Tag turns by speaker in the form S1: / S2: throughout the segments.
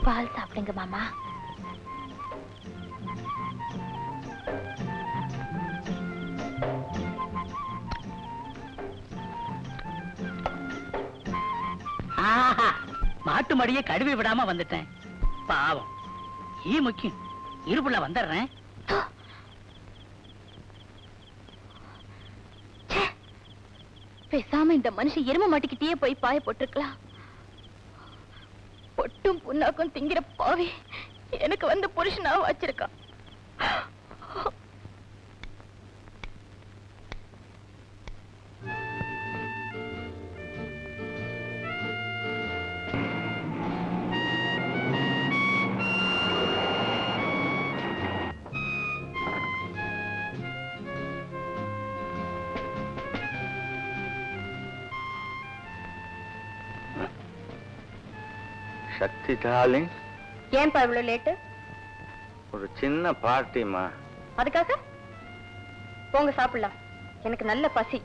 S1: பால் சாப்பிடுங்க மாமா.
S2: மாட்டு மடியை கழுவி விடாம வந்துட்டேன். பாவம் ஈ முக்கியம். இருப்புல வந்துடுறேன்.
S1: பேசாம இந்த மனுஷன் எரும மாட்டிக்கிட்டே போய் பாய போட்டிருக்கலாம். பொட்டும் புண்ணாக்கும் திங்கிற பாவி எனக்கு வந்து புருஷனா வச்சிருக்கான்.
S3: சக்தி டார்லிங்,
S1: ஏன்பா இவ்வளவு லேட்டு?
S3: ஒரு சின்ன பார்ட்டிமா.
S1: அதுக்காக போங்க சாப்பிடலாம். எனக்கு நல்ல பசி.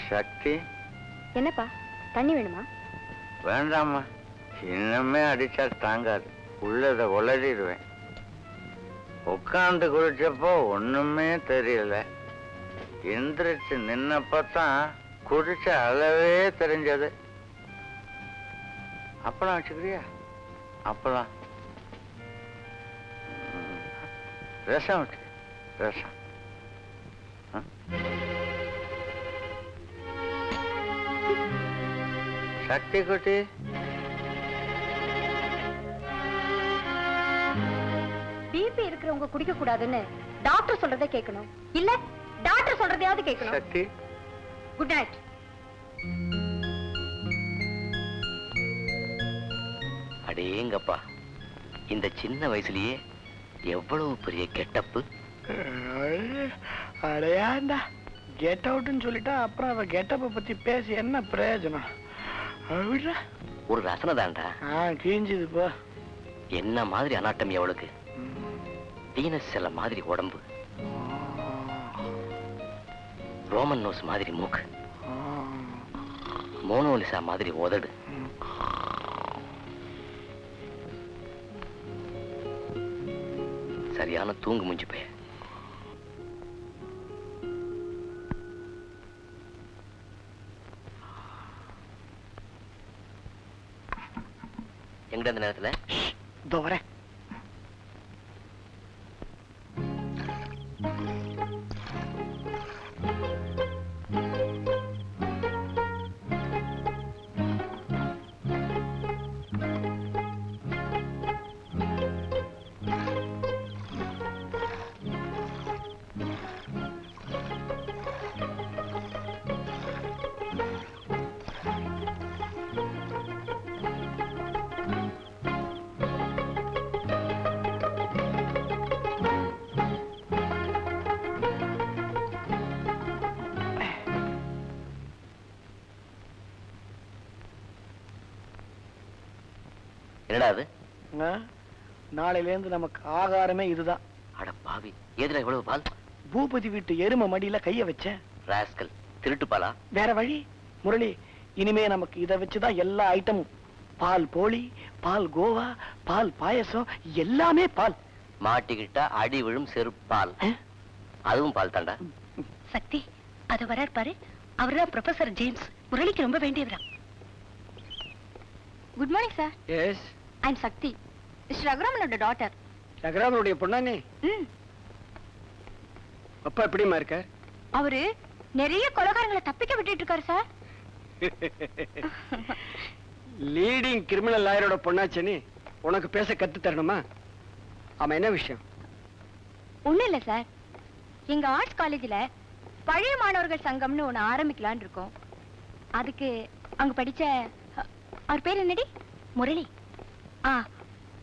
S3: சக்தி,
S1: என்னப்பா தண்ணி வேணுமா?
S3: வேண்டாமா, இன்னமே அடிச்சா தாங்காது. உள்ளத உளறிடுவேன். உட்காந்து குடிச்சப்போ ஒண்ணுமே தெரியல. எந்திரிச்சு நின்னப்பதான் குடிச்ச அளவே தெரிஞ்சது. அப்பளம் வச்சுக்கிறியா? அப்பளம், ரசம் வச்சு, ரசம். சக்தி குட்டி,
S1: பிபி இருக்கிறவங்க குடிக்க கூடாதுன்னு டாக்டர் சொல்றதை கேட்கணும், இல்ல டாக்டர் சொல்றதையாவது கேட்கணும்.
S3: சக்தி,
S1: குட் நைட்.
S4: அடேங்கப்பா, இந்த சின்ன வயசுலயே எவ்வளவு பெரிய கெட்டப்பு.
S5: அடையாண்டா கெட் அவுட்னு சொல்லிட்டா அப்புறம் அவ கெட்டப்ப பத்தி பேசி என்ன பிரயோஜனம்?
S4: ஒரு ரசனை தான்டா.
S5: கிழிஞ்சது போ.
S4: என்ன மாதிரி அனாட்டமி அவளுக்கு. வீனஸ் செல்ல மாதிரி உடம்பு, ரோமன் நோஸ் மாதிரி மூக்கு, மோனோலிசா மாதிரி உதடு. சரியான தூங்கு மூஞ்சி பைய. எங்கிட்ட அந்த நேரத்துல
S5: இதோ வரேன்.
S4: என்னடா அது?
S5: நாளையில இருந்து நமக்கு ஆகாரமே இதுதான்.
S4: அட பாவி, எதுல இவ்வளவு பால்?
S5: பூபதி வீட்டு எரும மடியில கைய வச்ச
S4: ராஸ்கல், திருட்டு பாலா?
S5: வேற வழி முரளி, இனிமே நமக்கு இதை வச்சுதான் எல்லா ஐட்டமும். பால் போளி, பால் கோவா, பால் பாயசம், எல்லாமே பால்.
S4: மாட்டிக்கிட்டா அடி விழும் செருப்பால். அதுவும் பால் தாண்டா.
S1: சக்தி, அது வரார் பாரு. அவர்தான் ப்ரொஃபசர் ஜேம்ஸ். முரளிக்கு ரொம்ப வேண்டியவரா. Good morning sir.
S5: Yes,
S1: I am Sakthi, mister ரகுராமனோட டாட்டர்.
S5: ரகுராமனுடைய பொண்ணானே? அப்பா எப்படிமா இருக்க?
S1: அவரு நிறைய கொலைகாரங்களை தப்பிக்க விட்டுட்டு இருக்காரு சார்.
S5: லீடிங் கிரிமினல் லாயரோட பொண்ணாச்சேனி உனக்கு பேச கத்து தரணுமா? ஆமா, என்ன விஷயம்?
S1: ஒண்ணும் இல்ல சார், எங்க ஆர்ட்ஸ் காலேஜ்ல பழைய மாணவர்கள் சங்கம்னு ஒண்ணு ஆரம்பிக்கலான்னு இருக்கோம். அதுக்கு அங்க படிச்ச அவர் பேர் என்னடி? முரளி.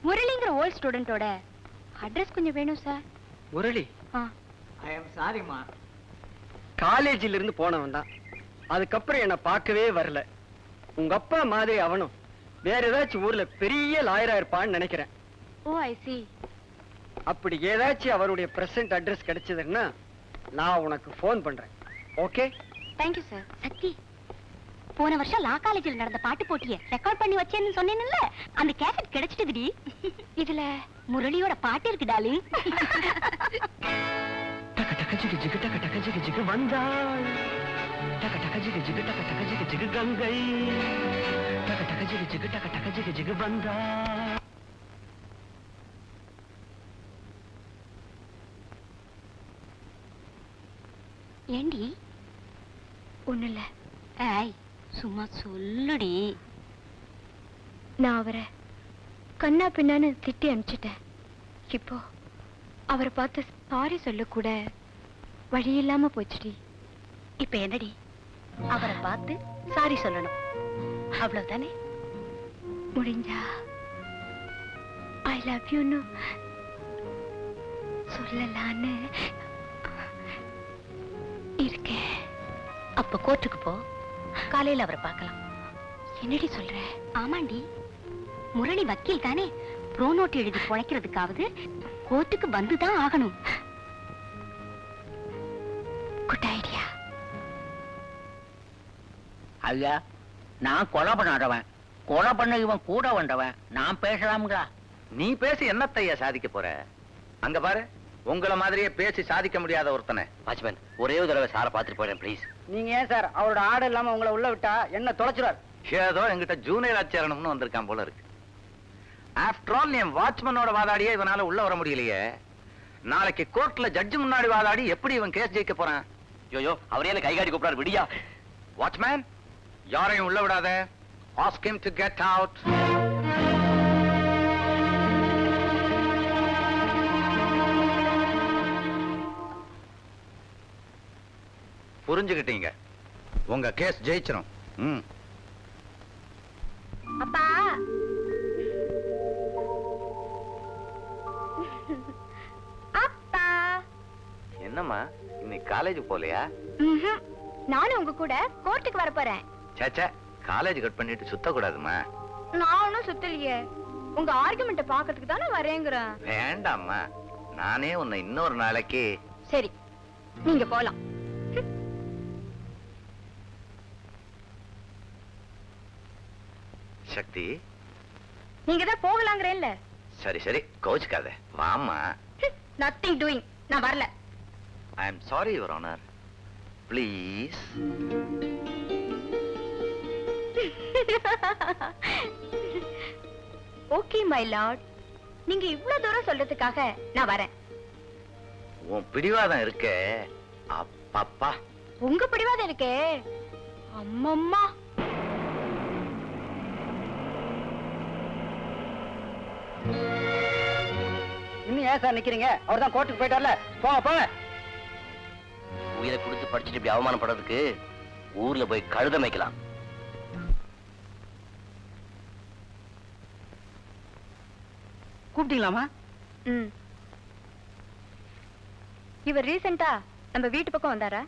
S1: முரளிங்கிற ஓல்ட் ஸ்டூடெண்டோட அட்ரஸ் கொஞ்சம் வேணும் சார்.
S5: முரளி?
S2: ஐ அம் சாரிமா.
S5: காலேஜில இருந்து போனவன் தான். அதுக்கப்புறம் என்ன பார்க்கவே வரல. உங்க அப்பா மாதிரி அவனும் வேற ஏதாச்சும் ஊர்ல பெரிய லாயரா இருப்பான்னு நினைக்கிறேன்.
S1: ஓ, ஐ சி.
S5: அப்படி ஏதாச்சும் அவருடைய பிரசன்ட் அட்ரஸ் கிடைச்சதுன்னா நான் உனக்கு போன் பண்றேன். ஓகே?
S1: Thank you sir. சக்தி, போன வருஷம் லா காலேஜில் நடந்த பாட்டு போட்டிய ரெக்கார்ட் பண்ணி வச்சேன்னு சொன்னேன்ல, அந்த கேசட் கிடைச்சிட்டுதுடி. இதுல முரளியோட பாட்டு இருக்கு டார்லிங்.
S5: டக டக ஜிகு ஜிகு டக டக ஜிகு ஜிகு வந்தாள். டக டக ஜிகு ஜிகு டக டக ஜிகு ஜிகு கங்கை. டக டக ஜிகு ஜிகு டக டக ஜிகு ஜிகு வந்தாள்.
S1: ஏண்டி? ஒண்ணு இல்ல. ஏய், சும்மா சொல்லுடி. நான் அவரை கண்ணா பின்னான்னு திட்டி அனுப்பிச்சிட்டேன். இப்போ அவரை பார்த்து சாரி சொல்ல கூட வழி இல்லாம போச்சுடி. இப்ப என்னடி? அவரை பார்த்து சாரி சொல்லணும், அவ்வளவுதானே? முடிஞ்சா ஐ லவ் யூன்னு சொல்லலான்னு இருக்கேன். அப்ப கோர்ட்டுக்கு போ, காலையில அவரை பார்க்கலாம். என்னடி சொல்ற? ஆமாண்டி, முரளி வக்கீல் தானே, ப்ரோ நோட் எழுதி பொழைக்கிறதுக்காவது கோர்ட்டுக்கு வந்துதான் ஆகணும். Good idea.
S2: ஐயா, நான் கொலை பண்ணாதவன், கொலை பண்ண இவன் கூட வந்தவன், நான் பேசலாம்களா?
S3: நீ பேசி என்னத்தையா சாதிக்க போற? அங்க பாரு, உங்களை மாதிரியே பேசி சாதிக்க முடியாத ஒருத்தனை.
S4: வாட்ச்மேன், ஒரே ஒரு தடவை சாரை பார்த்துட்டு போறேன் ப்ளீஸ்.
S5: நீங்க ஏன் சார் அவரோட ஆர்டர் இல்லாம உங்களை உள்ள விட்டா என்ன தொலைச்சிருவார்?
S3: ஏதோ எங்கிட்ட ஜூனியர் ஆச்சரணம்னு வந்திருக்கான் போல இருக்கு. ஆஃப்டர் ஆல் என் வாட்ச்மேனோட வாதாடியே இவனால உள்ள வர முடியலையே. நாளைக்கு கோர்ட்ல ஜட்ஜ் முன்னாடி வாதாடி எப்படி இவன் கேஸ் ஜெயிக்க போறான்?
S4: யோயோ, அவரே என்ன கைகாடி கூப்பிடாரு, விடியா.
S3: வாட்ச்மேன், யாரையும் உள்ள விடாத. Ask him to get out. புரிஞ்சுக்கிட்டீங்க? உங்க கேஸ் ஜெயிச்சிரும்.
S1: அப்பா, அப்பா.
S3: என்னம்மா, இன்னைக்கு காலேஜ் போலையா?
S1: நானும் உங்க கூட கோர்ட்டுக்கு வர போறேன்.
S3: சேச்சே, காலேஜ் கட் பண்ணிட்டு சுத்த கூடாதுமா.
S1: நான் ஒன்னும் சுத்தலையே, உங்க ஆர்குமெண்ட்ட பாக்கிறதுக்கு தானே வரேங்கிறேன்.
S3: வேண்டாம்மா, நானே உன்னை இன்னொரு நாளைக்கு.
S1: சரி, நீங்க போலாம்.
S3: சக்தி,
S1: நீங்க தான் போகலாங்கிறேன்ல.
S3: சரி சரி, கோச்சுக்காத, வாம்மா.
S1: நத்திங் டூயிங், நான் வரல.
S3: I am sorry your honour, please.
S1: Okay my Lord, நீங்க இவ்வளவு தூரம் சொல்றதுக்காக நான் வரேன்.
S3: உன் பிடிவாதம் இருக்கே, அப்பப்பா.
S1: உங்க பிடிவாதம் இருக்கே, அம்மம்மா.
S5: இன்னும் ஏன் சார் நிக்கிறீங்க? அவர் தான் கோர்ட்டுக்கு போயிட்டார்ல, போங்க போங்க.
S4: உயிரை கொடுத்து படிச்சுட்டு இப்படி அவமானப்படுறதுக்கு ஊர்ல போய் கழுத மேய்க்கலாம்.
S5: கூப்பிட்டீங்களாமா?
S1: இவர் ரீசெண்டா நம்ம வீட்டு பக்கம் வந்தாரா?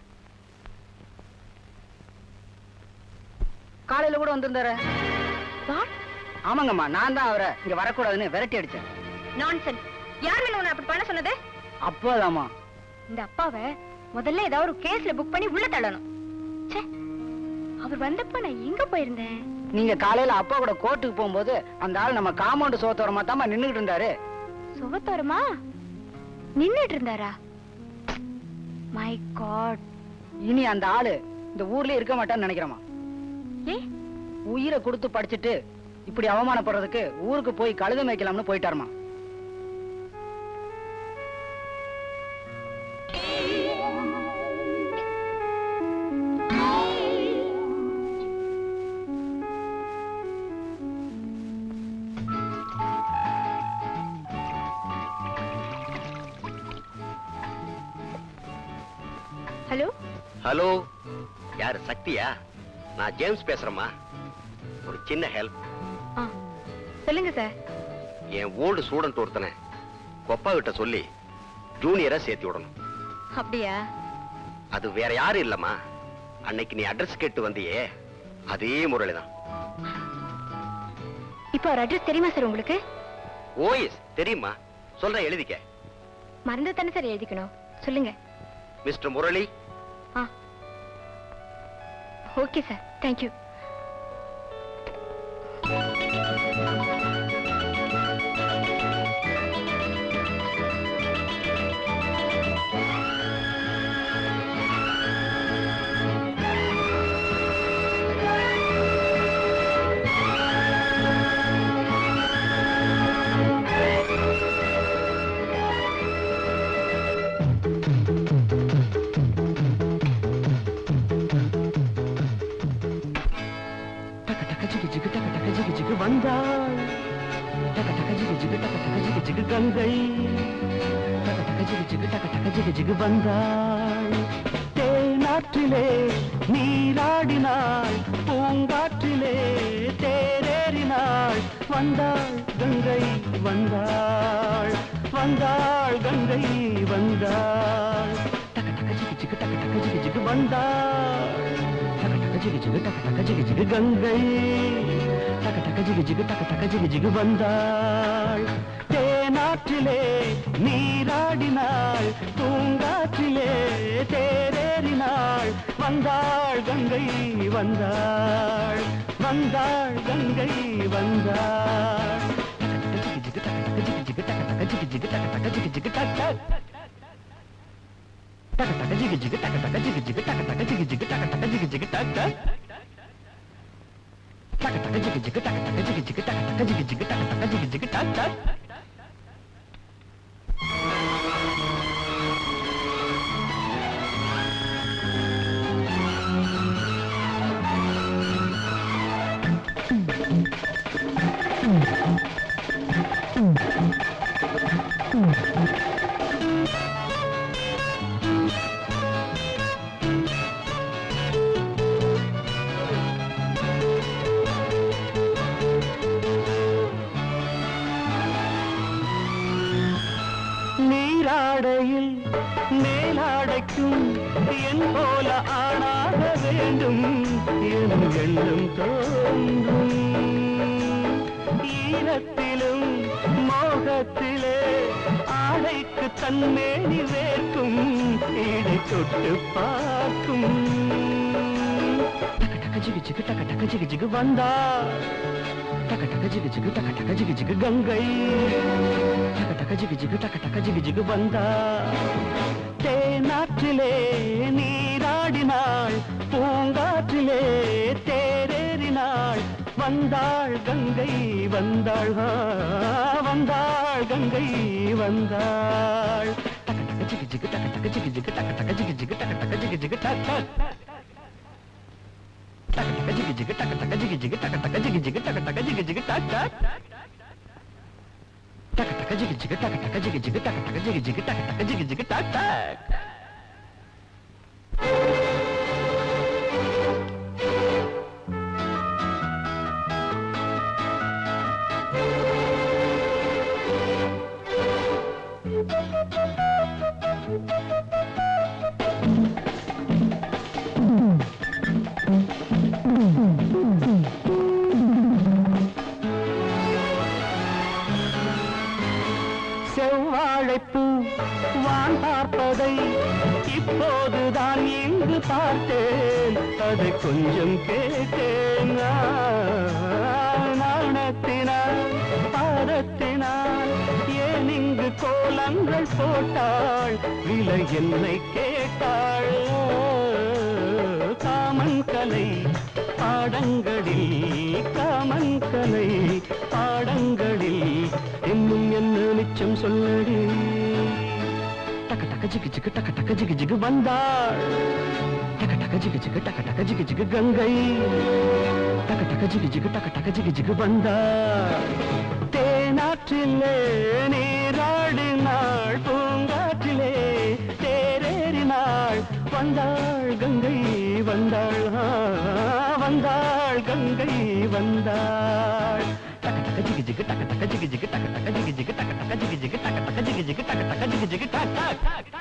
S5: காலையில கூட வந்திருந்தாரு.
S1: வாட்?
S5: ஆமாங்கம்மா, நான் தான் அவரை இங்க வரக்கூடாதுன்னு விரட்டி அடிச்சேன்.
S1: நான்சென்ஸ். யார் வேணும் உன்னை அப்படி பண்ண சொன்னது?
S5: அப்போதாமா.
S1: இந்த அப்பாவை முதல்ல ஏதாவது ஒரு கேஸ்ல புக் பண்ணி உள்ள தள்ளணும். ச்சே, அவர் வந்தப்ப நான் எங்க போயிருந்தேன்?
S5: நீங்க காலையில அப்பா கூட கோர்ட்டுக்கு போகும்போது அந்த ஆள் நம்ம காம்பவுண்ட் சோத்தோரமா தாமா நின்னுட்டு இருந்தாரு.
S1: சுவத்தோரமா நின்னுட்டு இருந்தாரா? My god.
S5: இனி அந்த ஆளு இந்த ஊர்லயே இருக்க மாட்டான்னு நினைக்கிறேமா.
S1: ஏ,
S5: உயிரை கொடுத்து படிச்சுட்டு இப்படி அவமானப்படுறதுக்கு ஊருக்கு போய் கழுத மேய்க்கலாம்னு போயிட்டாருமா.
S1: ஹலோ.
S4: ஹலோ, யாரு? சக்தியா? நான் ஜேம்ஸ் பேசுறேம்மா. ஒரு சின்ன ஹெல்ப்.
S1: சொல்லுங்க சார்.
S4: என் ஓல்டு ஸ்டூடெண்ட் ஒருத்தனை கொப்பா கிட்ட சொல்லி ஜூனியரா சேர்த்து விடணும்.
S1: அப்படியா?
S4: அது வேற யாரும் இல்லம்மா, அன்னைக்கு நீ அட்ரஸ் கேட்டு வந்தியே அதே முரளிதான்.
S1: இப்போ ஒரு அட்ரஸ் தெரியுமா சார் உங்களுக்கு?
S4: ஓஎஸ் தெரியுமா, சொல்றேன் எழுதிக்க.
S1: மறந்து தானே சார் எழுதிக்கணும், சொல்லுங்க.
S4: Mister Murali.
S1: Okay sir, thank you.
S5: டக ஜிகு ஜிகு டக டக ஜிகு ஜிகு வந்தாள் டக டக ஜிகு ஜிகு டக டக ஜிகு ஜிகு கங்கை டக டக ஜிகு ஜிகு டக டக ஜிகு ஜிகு வந்தாள் தேனாற்றிலே நீராடினாள் பூங்காற்றிலே தேரேறினாள் வந்தாள் கங்கை வந்தாள் வந்தாள் கங்கை வந்தாள் டக டக ஜிகு ஜிகு டக டக ஜிகு ஜிகு வந்தாள் டக டக ஜிகு ஜிகு டக டக ஜிகு ஜிகு கங்கை டக டக ஜிகு ஜிகு டக டக ஜிகு ஜிகு வந்தாள் தேனாற்றிலே நீராடினாள் பூங்காற்றிலே தேரேறினாள் வந்தாள் கங்கை வந்தாள் வந்தாள் கங்கை வந்தாள் நீராடையில் மேலாடைக்கும் என் போல ஆளாக வேண்டும் என் எண்ணம் தோன்றும் ஈரத்திலும் மோகத்திலே ஆடைக்கு தன்மேனி வேர்க்கும் ஈடை தொட்டு பார்க்கும் டக டக ஜிகு ஜிகு டக டக ஜிகு ஜிகு வந்தாள் டக டக ஜிகு ஜிகு டக டக ஜிகு ஜிகு கங்கை டக டக ஜிகு ஜிகு டக டக ஜிகு ஜிகு வந்தாள் தேனாற்றிலே நீராடினாள் பூங்காற்றிலே தேரேறினாள் வந்தாள் கங்கை வந்தாள் வந்தாள் கங்கை வந்தாள் டக டக ஜிகு ஜிகு டக டக ஜிகு ஜிகு டக டக ஜிகு ஜிகு டக டக ஜிகு ஜிகு டக டக டக ஜிகு ஜிகு டக டக ஜிகு ஜிகு டக டக ஜிகு ஜிகு டக டக ஜிகு ஜிகு டக டக டக ஜிகு ஜிகு டக டக ஜிகு ஜிகு டக டக ஜிகு ஜிகு டக டக ஜிகு ஜிகு டக செவ்வாழைப்பூ வான் பார்ப்பதை இப்போதுதான் இங்கு பார்த்தேன் அதை கொஞ்சம் கேட்டேன் நாணத்தினால் பாதத்தினால் ஏன் இங்கு கோலங்கள் போட்டாள் விலை என்னை கேட்டாள் காமன் கலை பாடங்களில் காமன் கலை பாடங்களில் இன்னும் என்ன மிச்சம் சொல்லடி டக டக ஜிகு ஜிகு டக டக ஜிகு ஜிகு வந்தாள் டக டக ஜிகு ஜிகு டக டக ஜிகு ஜிகு கங்கை டக டக ஜிகு ஜிகு டக டக ஜிகு ஜிகு வந்தாள் தேனாற்றிலே நீராடினாள் பூங்காற்றிலே தேரேறினாள் வந்தாள் கங்கை வந்தாள் வந்தாள் கங்கை வந்தாள் டக டக ஜிகு ஜிகு டக டக ஜிகு ஜிகு டக டக ஜிகு ஜிகு டக டக ஜிகு ஜிகு டக டக ஜிகு ஜிகு டக டக ஜிகு ஜிகு டக